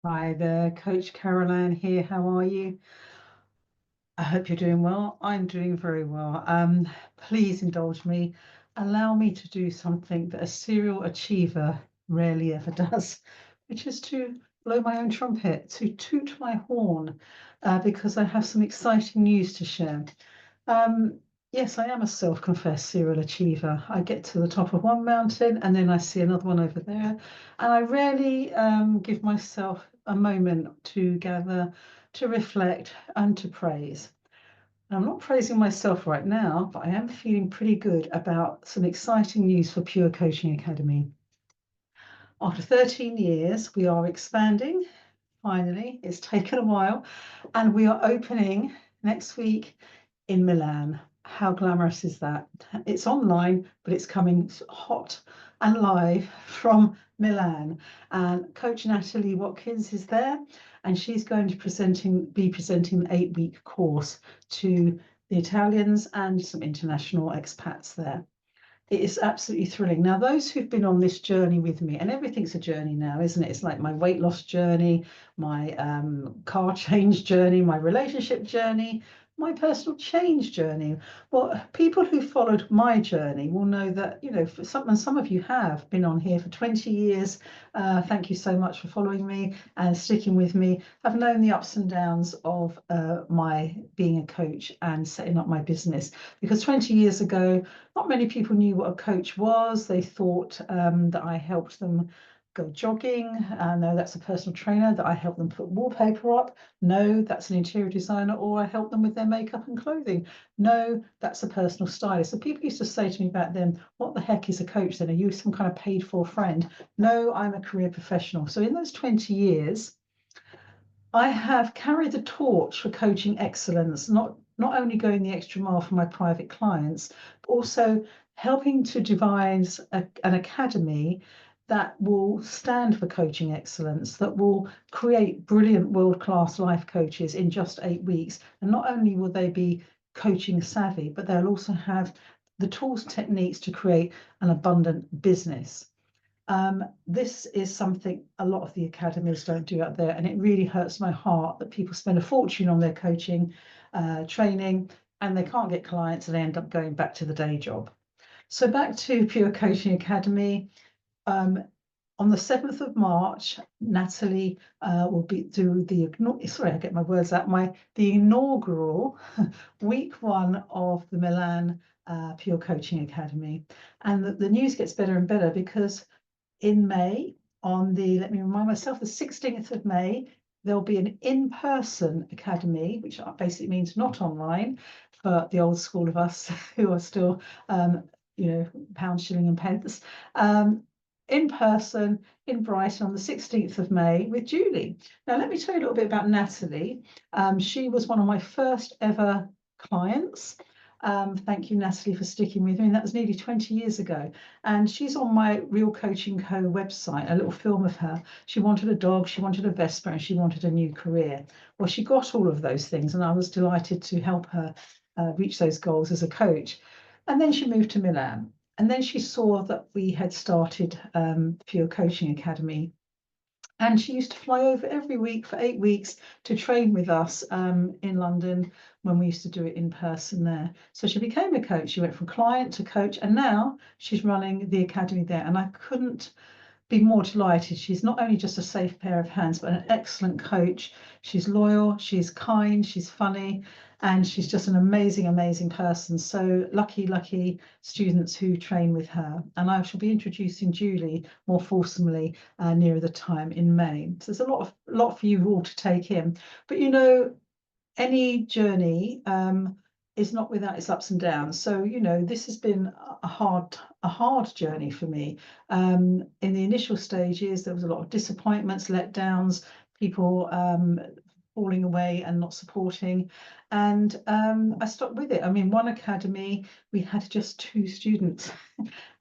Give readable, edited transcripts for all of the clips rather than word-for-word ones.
Hi there, Coach Carole Ann here. How are you? I hope you're doing well. I'm doing very well. Please indulge me. Allow me to do something that a serial achiever rarely ever does, which is to blow my own trumpet, to toot my horn, because I have some exciting news to share. Um, yes, I am a self-confessed serial achiever. I get to the top of one mountain and then I see another one over there. And I rarely give myself a moment to gather, to reflect, and to praise. I'm not praising myself right now, but I am feeling pretty good about some exciting news for Pure Coaching Academy. After 13 years, we are expanding. Finally, it's taken a while, and we are opening next week in Milan. How glamorous is that? It's online, but it's coming hot and live from Milan. And Coach Natalie Watkins is there, and she's going to be presenting an 8-week course to the Italians and some international expats there. It is absolutely thrilling. Now, those who've been on this journey with me, and everything's a journey now, isn't it? It's like my weight loss journey, my car change journey, my relationship journey, my personal change journey. Well, people who followed my journey will know that, for some of you have been on here for 20 years. Thank you so much for following me and sticking with me. I've known the ups and downs of my being a coach and setting up my business, because 20 years ago, not many people knew what a coach was. They thought that I helped them go jogging. No, that's a personal trainer. That I help them put wallpaper up. No, that's an interior designer. Or I help them with their makeup and clothing. No, that's a personal stylist. So people used to say to me back then, what the heck is a coach then? Are you some kind of paid for friend? No, I'm a career professional. So in those 20 years, I have carried the torch for coaching excellence, not only going the extra mile for my private clients, but also helping to devise an academy that will stand for coaching excellence, that will create brilliant world-class life coaches in just 8 weeks. And not only will they be coaching savvy, but they'll also have the tools, techniques to create an abundant business. This is something a lot of the academies don't do out there, and it really hurts my heart that people spend a fortune on their coaching, training, and they can't get clients and they end up going back to the day job. So back to Pure Coaching Academy. On the 7th of March, Natalie will do the inaugural week one of the Milan Pure Coaching Academy. And the news gets better and better, because in May, let me remind myself, the 16th of May, there'll be an in-person academy, which basically means not online for the old school of us who are still, pound, shilling, and pence. In person in Brighton on the 16th of May with Julie. Now, let me tell you a little bit about Natalie. She was one of my first ever clients. Thank you, Natalie, for sticking with me. And that was nearly 20 years ago. And she's on my Real Coaching Co. website, a little film of her. She wanted a dog, she wanted a Vespa, and she wanted a new career. Well, she got all of those things, and I was delighted to help her reach those goals as a coach. And then she moved to Milan. And then she saw that we had started Pure Coaching Academy. And she used to fly over every week for 8 weeks to train with us in London when we used to do it in person there. So she became a coach. She went from client to coach, and now she's running the academy there. And I couldn't be more delighted. She's not only just a safe pair of hands, but an excellent coach. She's loyal, she's kind, she's funny, and she's just an amazing, amazing person. So lucky students who train with her. And I shall be introducing Julie more fulsomely nearer the time in May. So there's a lot for you all to take in. But any journey is not without its ups and downs. So this has been a hard journey for me. In the initial stages, there was a lot of disappointments, letdowns, people falling away and not supporting, and I stuck with it. I mean, one academy, we had just 2 students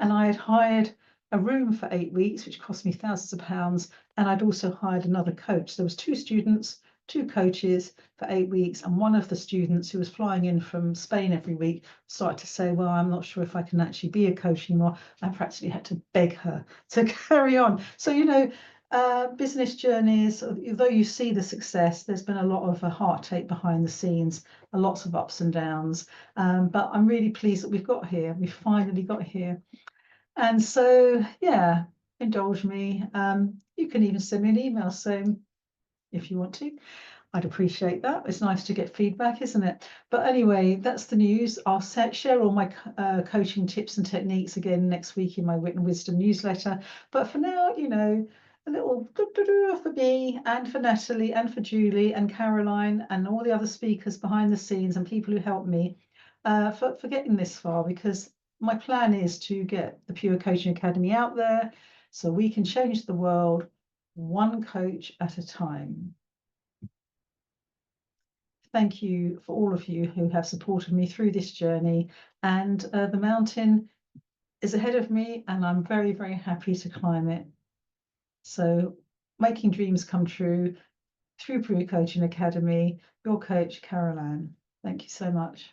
and I had hired a room for 8 weeks, which cost me thousands of pounds, and I'd also hired another coach. There was 2 students, 2 coaches for 8 weeks, and one of the students, who was flying in from Spain every week, started to say, well, I'm not sure if I can actually be a coach anymore. I practically had to beg her to carry on. So Business journeys, although you see the success, there's been a lot of heartache behind the scenes, lots of ups and downs. But I'm really pleased that we've got here. We finally got here. And so, yeah, indulge me. You can even send me an email saying, if you want to. I'd appreciate that. It's nice to get feedback, isn't it? But anyway, that's the news. I'll share all my coaching tips and techniques again next week in my Written Wisdom newsletter. But for now, you know, a little for me and for Natalie and for Julie and Caroline and all the other speakers behind the scenes and people who helped me for getting this far, because my plan is to get the Pure Coaching Academy out there so we can change the world one coach at a time. Thank you for all of you who have supported me through this journey, and the mountain is ahead of me and I'm very, very happy to climb it. So making dreams come true through Pure Coaching Academy, your coach, Carole Ann. Thank you so much.